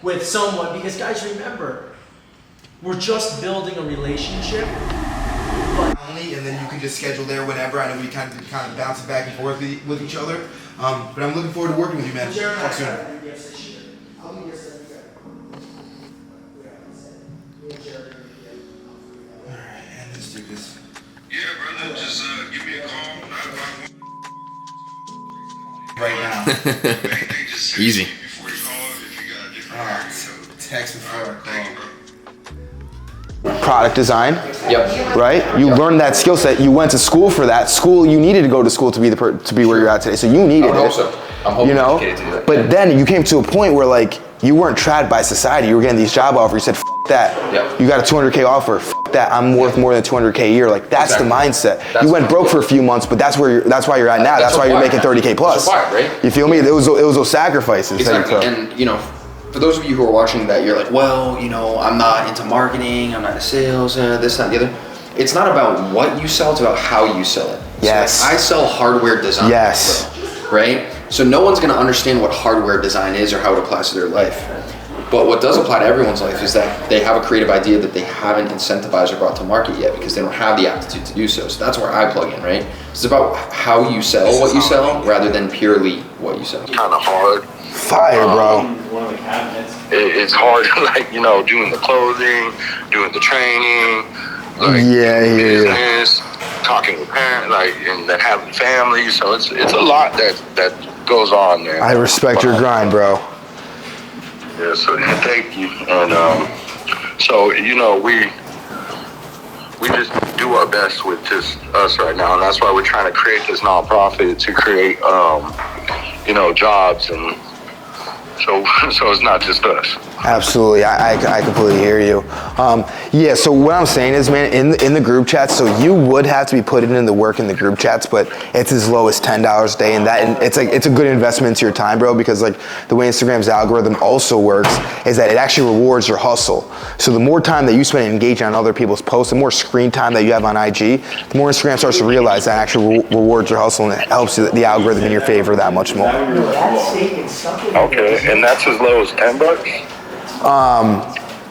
with someone, because guys, remember, we're just building a relationship. And then you can just schedule there whenever. I know we kind of bounce it back and forth with each other. But I'm looking forward to working with you, man. Talk soon. Alright, and let's do this. Yeah, brother, just give me a call. Right now. Easy. Before you call if you got a different Alright, so text before I call. Product design, Yep. right? You learned that skill set. You went to school for that. School, you needed to go to school to be to be where you're at today. So you needed I hope it. so. I'm hoping You know, to do that. but then you came to a point where like you weren't trapped by society. You were getting these job offers. You said, "F that." Yep. You got a 200K offer. F that. I'm worth more than 200K a year. Like that's the mindset. That's you went broke for a few months, but that's where that's why you're at now. That's why you're making 30K plus. That's required, right? You feel me? It was those sacrifices. Exactly. That you took. And you know, for those of you who are watching that, you're like, well, you know, I'm not into marketing, I'm not into sales, this, that, and the other. It's not about what you sell, it's about how you sell it. Yes. So like, I sell hardware design. Yes. Right? So no one's gonna understand what hardware design is or how it applies to their life. But what does apply to everyone's life is that they have a creative idea that they haven't incentivized or brought to market yet because they don't have the aptitude to do so. So that's where I plug in, right? It's about how you sell what you sell rather than purely what you sell. Kind of hard. Fire, bro. One of the cabinets. It's hard, like, you know, doing the clothing, doing the training, like business, talking with parents, like, and then having family. So it's a lot that goes on there. I respect your grind, bro. Yeah, so thank you. And so, you know, we just do our best with just us right now, and that's why we're trying to create this nonprofit to create, you know, jobs, and so it's not just us. Absolutely, I completely hear you. Yeah, so what I'm saying is, man, in the group chats, so you would have to be putting in the work in the group chats, but it's as low as $10 a day, and it's a good investment into your time, bro, because like the way Instagram's algorithm also works is that it actually rewards your hustle. So the more time that you spend engaging on other people's posts, the more screen time that you have on IG, the more Instagram starts to realize that actually rewards your hustle, and it helps the algorithm in your favor that much more. Okay, and that's as low as $10?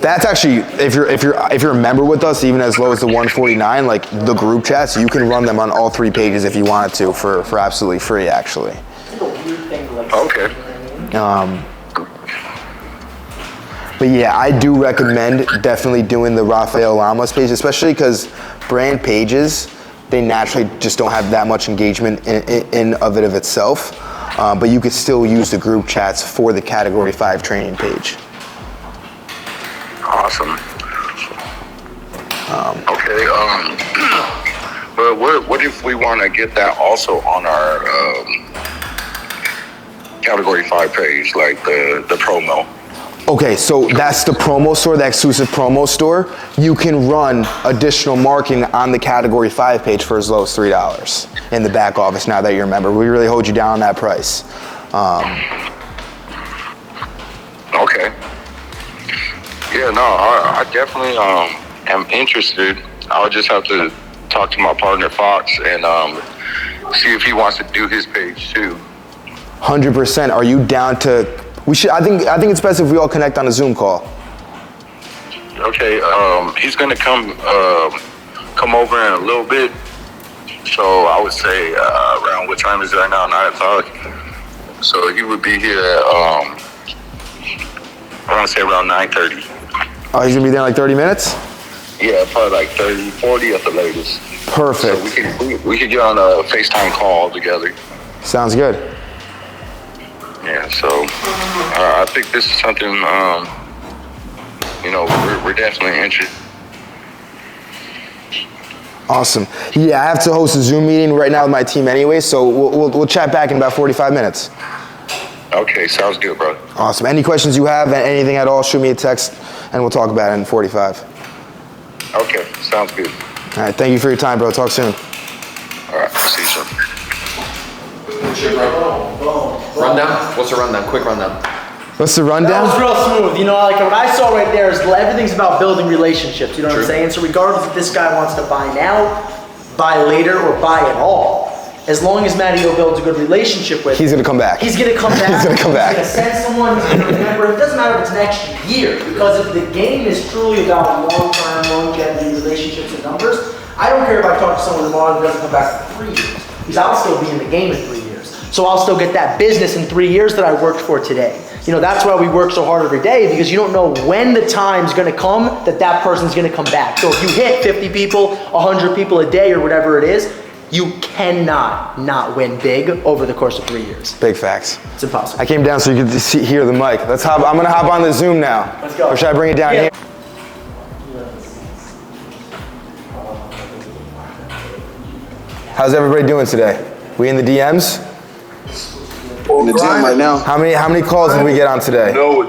That's actually, if you're a member with us, even as low as the 149, like the group chats, you can run them on all 3 pages if you wanted to for absolutely free, actually. Okay. But yeah, I do recommend definitely doing the Rafael Lamas page, especially because brand pages, they naturally just don't have that much engagement in of itself. But you could still use the group chats for the Category 5 training page. Awesome. Okay. But what if we want to get that also on our Category 5 page, like the promo? Okay, so that's the promo store, the exclusive promo store. You can run additional marketing on the Category 5 page for as low as $3 in the back office now that you're a member. We really hold you down on that price. Okay. Yeah, no, I definitely am interested. I'll just have to talk to my partner Fox and see if he wants to do his page too. 100%. Are you down to? We should. I think it's best if we all connect on a Zoom call. Okay. He's gonna come over in a little bit. So I would say around what time is it right now? 9 o'clock. So he would be here at I want to say around 9:30. Oh, he's gonna be there in like 30 minutes? Yeah, probably like 30, 40 at the latest. Perfect. So we could get on a FaceTime call together. Sounds good. Yeah, so I think this is something, you know, we're definitely interested. Awesome. Yeah, I have to host a Zoom meeting right now with my team anyway, so we'll chat back in about 45 minutes. Okay, sounds good, brother. Awesome. Any questions you have, anything at all, shoot me a text and we'll talk about it in 45. Okay, sounds good. All right, thank you for your time, bro. Talk soon. All right, see you soon. Rundown? What's the rundown? Quick rundown. What's the rundown? That was real smooth. You know, like what I saw right there is everything's about building relationships. You know what I'm saying? So regardless if this guy wants to buy now, buy later, or buy it all, as long as Matteo builds a good relationship with, He's gonna come back. He's gonna come back. He's gonna come back. He's gonna send someone. He's gonna remember. It doesn't matter if it's next year, because if the game is truly about long-term longevity, relationships, and numbers, I don't care if I talk to someone tomorrow who doesn't come back for 3 years, because I'll still be in the game in 3 years. So I'll still get that business in 3 years that I worked for today. You know, that's why we work so hard every day, because you don't know when the time's gonna come that that person's gonna come back. So if you hit 50 people, 100 people a day, or whatever it is, you cannot not win big over the course of 3 years. Big facts. It's impossible. I came down so you could hear the mic. Let's hop. I'm gonna hop on the Zoom now. Let's go. Or should I bring it down Yeah. here? How's everybody doing today? We in the DMs? In the gym right now. How many calls did we get on today? No,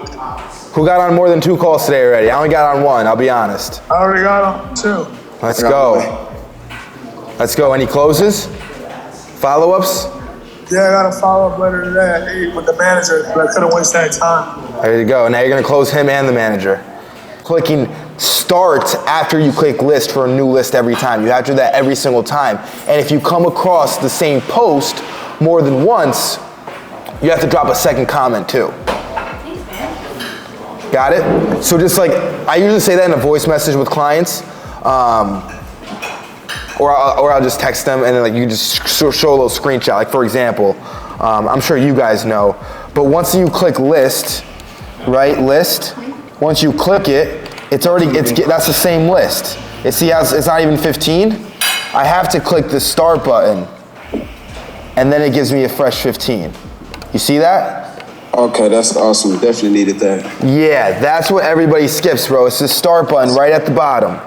Who got on more than 2 calls today already? I only got on 1, I'll be honest. I already got on 2. Let's go. Let's go. Any closes? Follow-ups? Yeah, I got a follow-up later today at 8 with the manager, but I couldn't waste that time. There you go. Now you're gonna close him and the manager. Clicking start after you click list for a new list every time. You have to do that every single time. And if you come across the same post more than once, you have to drop a second comment too. Got it? So just like, I usually say that in a voice message with clients, or I'll just text them, and then like you just show a little screenshot. Like for example, I'm sure you guys know, but once you click list, right, list, once you click it, that's the same list. See how it's not even 15? I have to click the start button, and then it gives me a fresh 15. You see that? Okay, that's awesome. Definitely needed that. Yeah, that's what everybody skips, bro. It's the start button right at the bottom.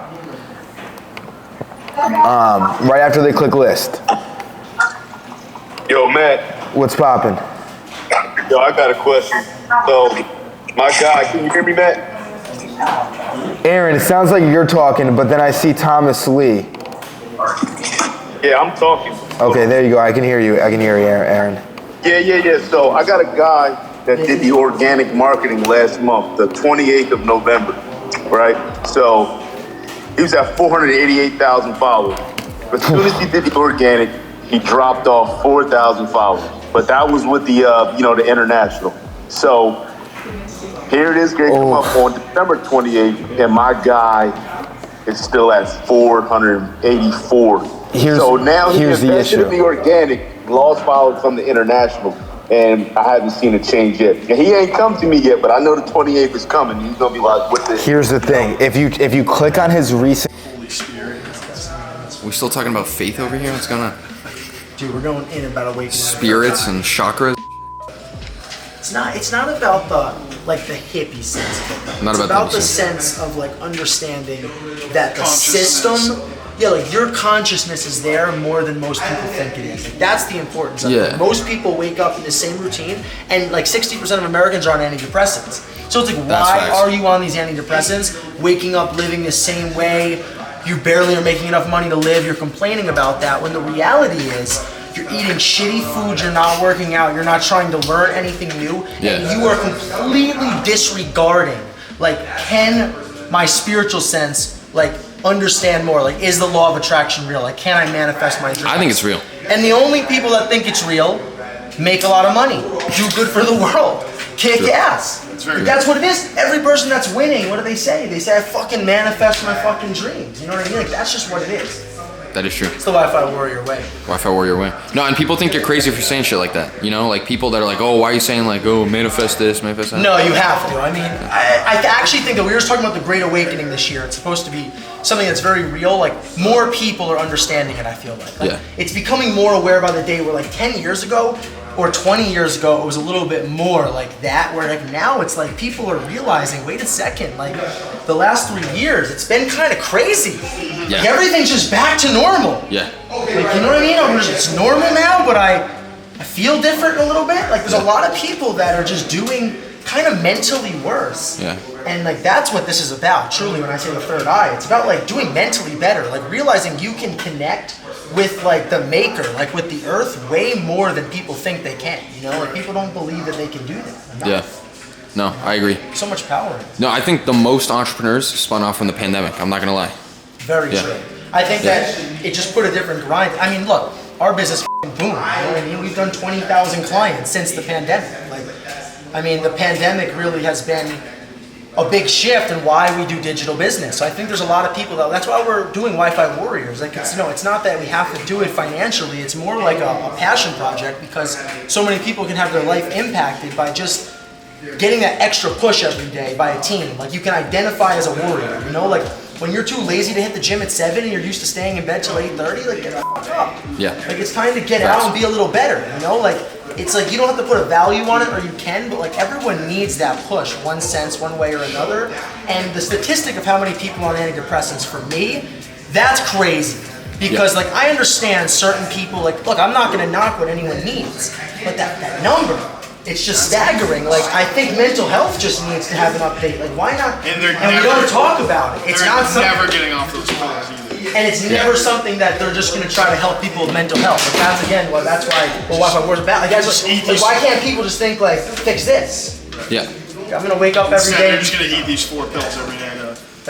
Right after they click list. Yo, Matt. What's poppin'? Yo, I got a question. So, my guy, can you hear me, Matt? Aaron, it sounds like you're talking, but then I see Thomas Lee. Yeah, I'm talking. Okay, there you go. I can hear you. I can hear you, Aaron. Yeah. So, I got a guy that did the organic marketing last month, the 28th of November, right? So, he was at 488,000 followers. But as soon as he did the organic, he dropped off 4,000 followers. But that was with the, the international. So here it is, going to come up on December 28th, and my guy is still at 484. So now he invested in the organic, lost followers from the international, and I haven't seen a change yet. And he ain't come to me yet, but I know the 28th is coming. He's gonna be like, "What this?" Here's the thing: if you click on his recent, We still talking about faith over here? What's going on? Dude, we're going in about a week. Spirits and chakras? It's not about the hippie sense of it. Not it's about the the sense of like understanding that the system, like your consciousness is there more than most people think it is. Like, that's the importance of it. Most people wake up in the same routine, and like 60% of Americans are on antidepressants. So it's like, why are you on these antidepressants? Waking up, living the same way, you barely are making enough money to live, you're complaining about that, when the reality is, you're eating shitty food, you're not working out, you're not trying to learn anything new, and you are completely disregarding, like, can my spiritual sense, like, understand more? Like, is the law of attraction real? Like, can I manifest my dreams? I think it's real. And the only people that think it's real make a lot of money, do good for the world, kick ass. That's what it is. Every person that's winning, what do they say? They say, I fucking manifest my fucking dreams. You know what I mean? Like, that's just what it is. That is true. It's the Wi-Fi warrior way. Wi-Fi warrior way. No, and people think you're crazy if you're saying shit like that. You know, like people that are like, oh, why are you saying like, oh, manifest this, manifest that? No, you have to. I mean, I actually think that we were just talking about the Great Awakening this year. It's supposed to be something that's very real. Like, more people are understanding it, I feel like. It's becoming more aware by the day, where like 10 years ago or 20 years ago, it was a little bit more like that, where like now it's like people are realizing, wait a second, like the last 3 years, it's been kind of crazy. Like, everything's just back to normal. Yeah. Like, you know what I mean? It's normal now, but I feel different a little bit. Like, there's a lot of people that are just doing kind of mentally worse. Yeah. And like, that's what this is about, truly, when I say the third eye. It's about like doing mentally better, like realizing you can connect with like the maker, like with the earth, way more than people think they can. You know, like people don't believe that they can do that. Yeah. No, I agree. So much power. No, I think the most entrepreneurs spun off from the pandemic. I'm not gonna lie. Very true. I think that it just put a different grind. I mean, look, our business boom. You know what I mean? We've done 20,000 clients since the pandemic. Like, I mean, the pandemic really has been a big shift in why we do digital business. So I think there's a lot of people that's why we're doing Wi-Fi Warriors. Like, it's, it's not that we have to do it financially. It's more like a passion project, because so many people can have their life impacted by just getting that extra push every day by a team. Like, you can identify as a warrior, like when you're too lazy to hit the gym at 7 and you're used to staying in bed till 8:30, like, get the fuck up. Yeah. Like, it's time to get out and be a little better, Like, it's like you don't have to put a value on it, or you can, but like everyone needs that push, one sense, one way or another. And the statistic of how many people on antidepressants, for me, that's crazy. Because like I understand certain people, like, look, I'm not gonna knock what anyone needs, but that number, it's just staggering. Like, I think mental health just needs to have an update. Like, why not? And we don't talk about it. It's not something, never getting off those pills either. and it's never something that they're just gonna try to help people with mental health. Like, that's again, that's why Wi-Fi Wars about. Like, guys, like, why can't people just think like, fix this? Yeah. I'm gonna wake up every day. You're just gonna eat these 4 pills every day.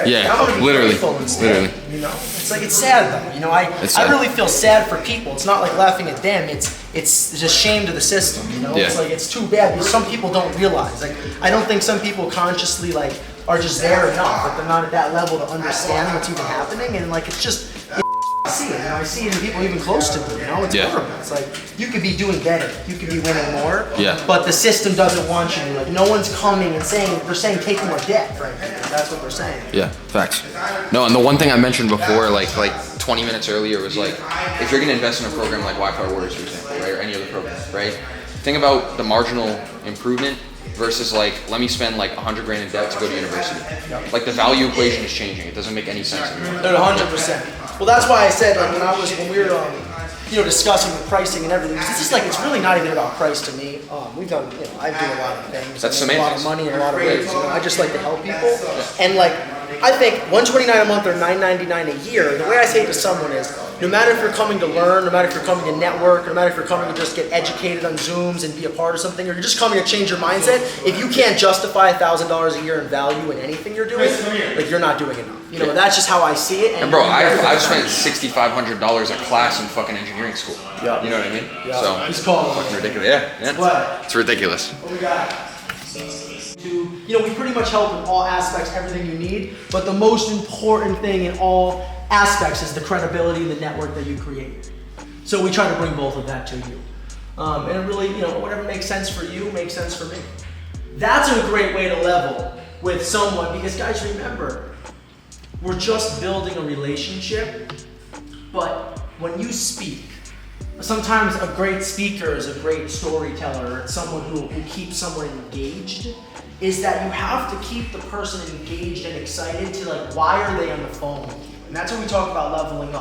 Yeah, I'm gonna be literally. grateful instead, It's like, it's sad though. I really feel sad for people. It's not like laughing at them. It's just shame to the system. It's like, it's too bad because some people don't realize. Like, I don't think some people consciously like are just there enough. Like, they're not at that level to understand what's even happening, and like, it's just. I see it. I see it in people even close to me. It's horrible. It's like, you could be doing better. You could be winning more. Yeah. But the system doesn't want you. Like, no one's coming and they're saying take more debt. Right? That's what they're saying. Yeah, facts. No, and the one thing I mentioned before, like 20 minutes earlier, was like, if you're gonna invest in a program like Wi-Fi Warriors, for example, right, or any other program, right? Think about the marginal improvement versus like, let me spend like 100 grand in debt to go to university. Like, the value equation is changing. It doesn't make any sense anymore. No, 100%. Well, that's why I said, like, when we were discussing the pricing and everything, it's just like, it's really not even about price to me. We've done, I do a lot of things. That's a lot of semantics. money and a lot of ways. I just like to help people. And like, I think $129 a month or $9.99 a year, the way I say it to someone is, no matter if you're coming to learn, no matter if you're coming to network, no matter if you're coming to just get educated on Zooms and be a part of something, or you're just coming to change your mindset, if you can't justify $1,000 a year in value in anything you're doing, like, you're not doing enough. That's just how I see it. And bro, I've spent $6,500 a class in fucking engineering school. Yeah. You know what I mean? Yeah. So It's called fucking ridiculous. Yeah. What? It's ridiculous. What we got? We pretty much help in all aspects, everything you need, but the most important thing in all aspects is the credibility and the network that you create. So we try to bring both of that to you. And it really, whatever makes sense for you, makes sense for me. That's a great way to level with someone, because guys, remember, we're just building a relationship, but when you speak, sometimes a great speaker is a great storyteller, it's someone who keeps someone engaged, is that you have to keep the person engaged and excited to, like, why are they on the phone with you? And that's when we talk about leveling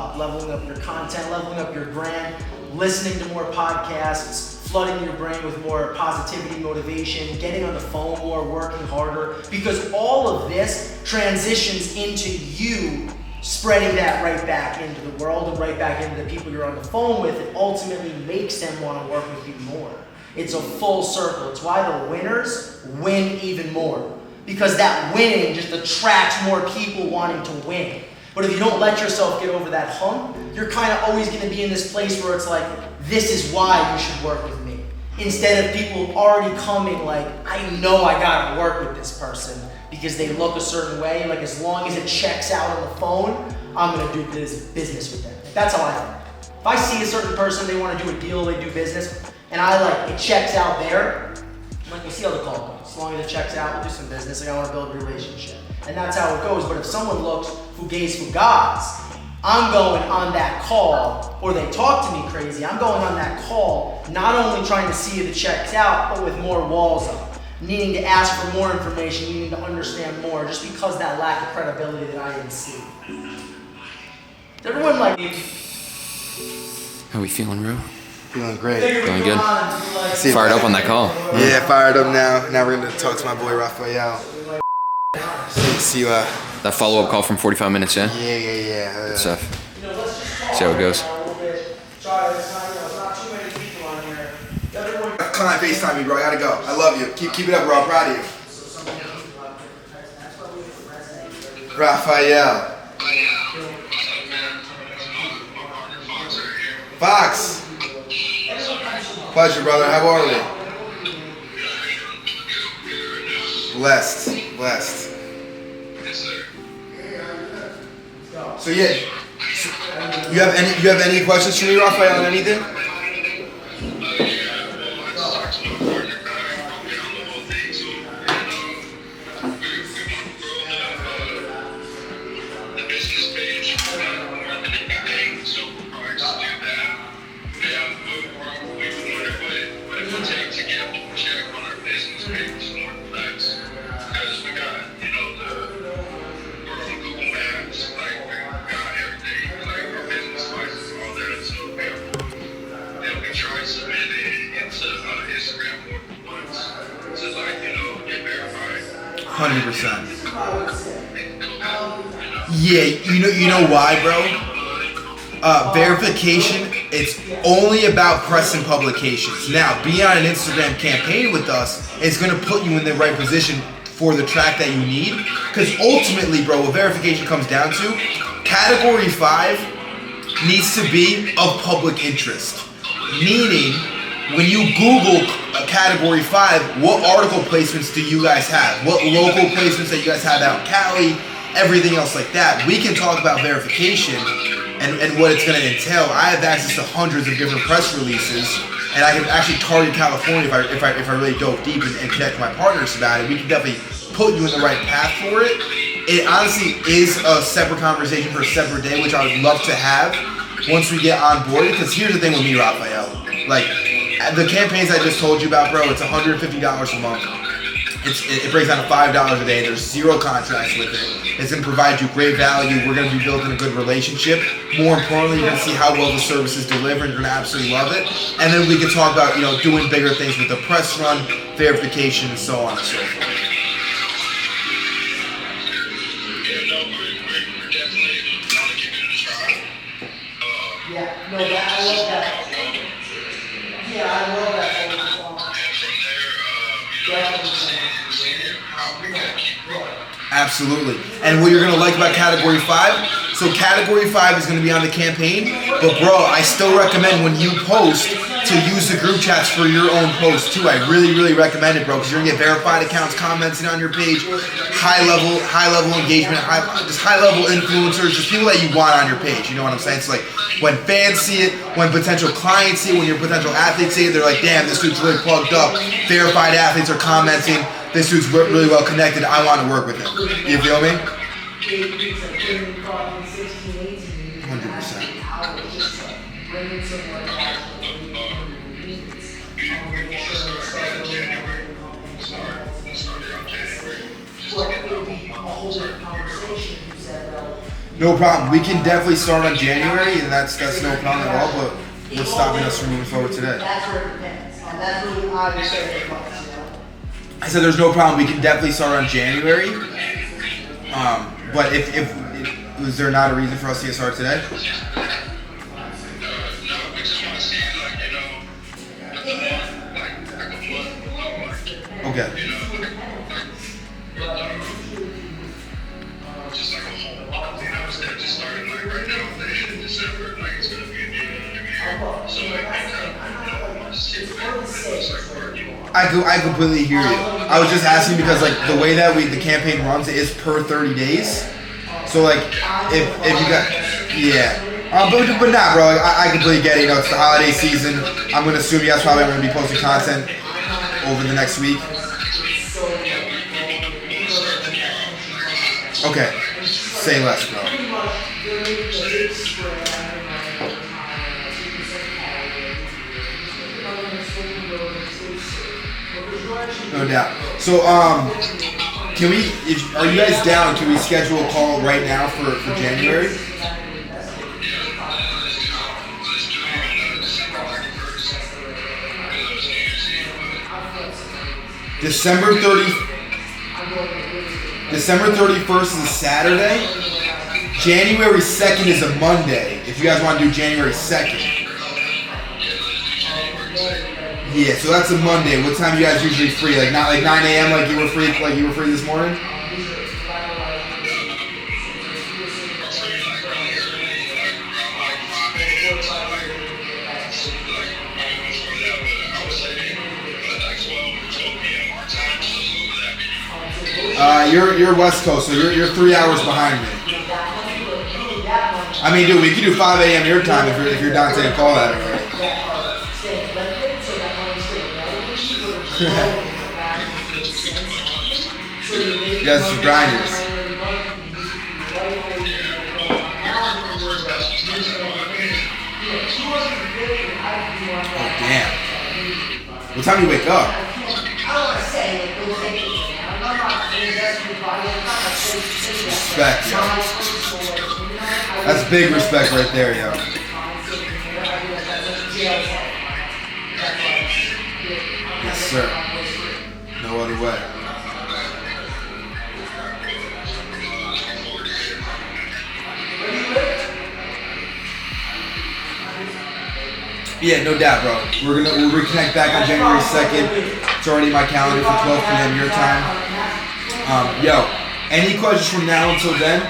up your content, leveling up your brand, listening to more podcasts, flooding your brain with more positivity, motivation, getting on the phone more, working harder, because all of this transitions into you spreading that right back into the world and right back into the people you're on the phone with. It ultimately makes them want to work with you more. It's a full circle. It's why the winners win even more, because that winning just attracts more people wanting to win. But if you don't let yourself get over that hump, you're kind of always going to be in this place where it's like, this is why you should work with me. Instead of people already coming like, I know I got to work with this person because they look a certain way. Like, as long as it checks out on the phone, I'm going to do business with them. That's how I think. If I see a certain person, they want to do a deal, they do business, and it checks out there, I'm like, we'll see how the call goes. As long as it checks out, we'll do some business. Like, I want to build a relationship. And that's how it goes. But if someone looks fugazi fugazi, I'm going on that call, or they talk to me crazy, I'm going on that call, not only trying to see if it checks out, but with more walls up, needing to ask for more information, needing to understand more, just because that lack of credibility that I didn't see. Does everyone like me? How we feeling, bro? Feeling great. Feeling good? Fired up on that call. Yeah, fired up now. Now we're gonna talk to my boy Raphael. See you. That follow-up call from 45 minutes, yeah? Yeah. Good stuff. See how it goes. Client FaceTime me, bro. I gotta go. I love you. Keep it up, bro. I'm proud of you. Raphael. Fox. Pleasure, brother. How are we? Blessed. So yeah, you have any questions for me, Raphael, on anything? Yeah, you know why, bro? Verification, it's only about press and publications. Now, being on an Instagram campaign with us is going to put you in the right position for the track that you need. Because ultimately, bro, what verification comes down to, Category 5 needs to be of public interest. Meaning, when you Google Category 5, what article placements do you guys have? What local placements that you guys have out in Cali? Everything else like that. We can talk about verification and what it's going to entail. I have access to hundreds of different press releases, and I can actually target California if I really dove deep and connect my partners about it. We can definitely put you in the right path for it. It honestly is a separate conversation for a separate day, which I would love to have once we get on board. Because here's the thing with me, Raphael. Like, the campaigns I just told you about, bro, it's $150 a month. It breaks down to $5 a day. There's zero contracts with it. It's going to provide you great value. We're going to be building a good relationship. More importantly, you're going to see how well the service is delivered. You're going to absolutely love it. And then we can talk about, doing bigger things with the press run, verification, and so on and so forth. Yeah, no, I love that. Yeah, I love that. Absolutely. And what you're going to like about Category 5, so Category 5 is going to be on the campaign, but bro, I still recommend when you post to use the group chats for your own post too. I really, really recommend it, bro, because you're going to get verified accounts commenting on your page, high level engagement, just high level influencers, just people that you want on your page, you know what I'm saying? So like, when fans see it, when potential clients see it, when your potential athletes see it, they're like, damn, this dude's really plugged up. Verified athletes are commenting, this dude's really well connected, I want to work with him. You feel me? 100%. No problem. We can definitely start on January, and that's no problem at all, but what's stopping us from moving forward today? I said there's no problem. We can definitely start on January. But if is there not a reason for us to get started today? Okay. I completely hear you. I was just asking because like the way that the campaign runs is per 30 days. So like if you got but nah, bro. Like, I completely get it. It's the holiday season. I'm gonna assume you guys probably are gonna be posting content over the next week. Okay. Say less, bro. No doubt. So, can we? Are you guys down? Can we schedule a call right now for January? December 31st is a Saturday. January 2nd is a Monday. If you guys want to do January 2nd. Yeah, so that's a Monday. What time are you guys usually free? Like not like 9 a.m. like you were free this morning? You're West Coast, so you're 3 hours behind me. I mean, dude, we can do 5 a.m. your time if you're down to take a call at it. You guys are grinders. Oh damn! What time do you wake up? Respect, yo. That's big respect right there, yo. Yes, sir. No other way. Yeah, no doubt, bro. We'll reconnect back on January 2nd. It's already in my calendar for 12 p.m. your time. Yo, any questions from now until then?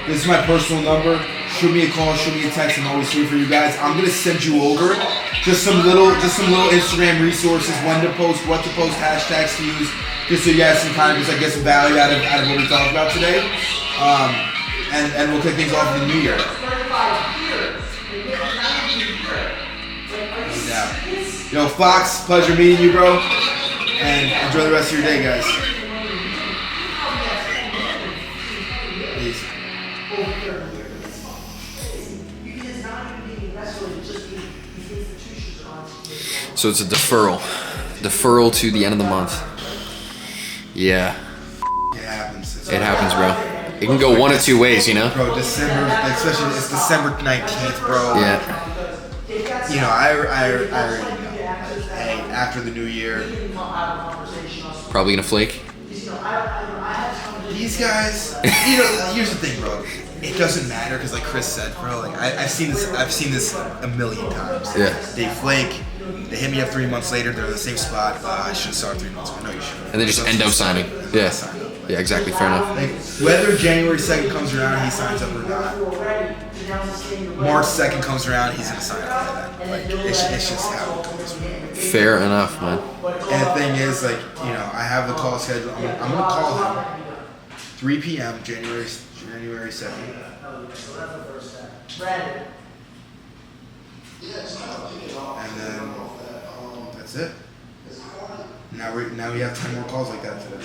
This is my personal number. Shoot me a call, shoot me a text. I'm always here for you guys. I'm gonna send you over just some little Instagram resources, when to post, what to post, hashtags to use, just so you guys can kind of just get some value out of what we talked about today. And we'll kick things off in the new year. Yo, Fox, pleasure meeting you, bro. And enjoy the rest of your day, guys. Peace. So it's a deferral to the end of the month. Yeah. It happens. It happens, bro. It can go one of two ways, you know? Bro, December, especially it's December 19th, bro. Yeah. You know, I already know. Hey, after the new year. Probably gonna flake. These guys, you know, here's the thing, bro. It doesn't matter because, like Chris said, bro, like I've seen this a million times. Yeah. They flake. They hit me up 3 months later. They're in the same spot. I should have started 3 months ago. No, you shouldn't. And they just end up signing. Yeah. Yeah, exactly. Fair enough. Like, whether January 2nd comes around, he signs up or not. March 2nd comes around, he's gonna sign up for that. Like, it's just how it goes. Fair enough, man. And the thing is, like, you know, I have the call scheduled. I'm gonna call him 3 p.m. January 2nd. And then that's it. Now we have 10 more calls like that today.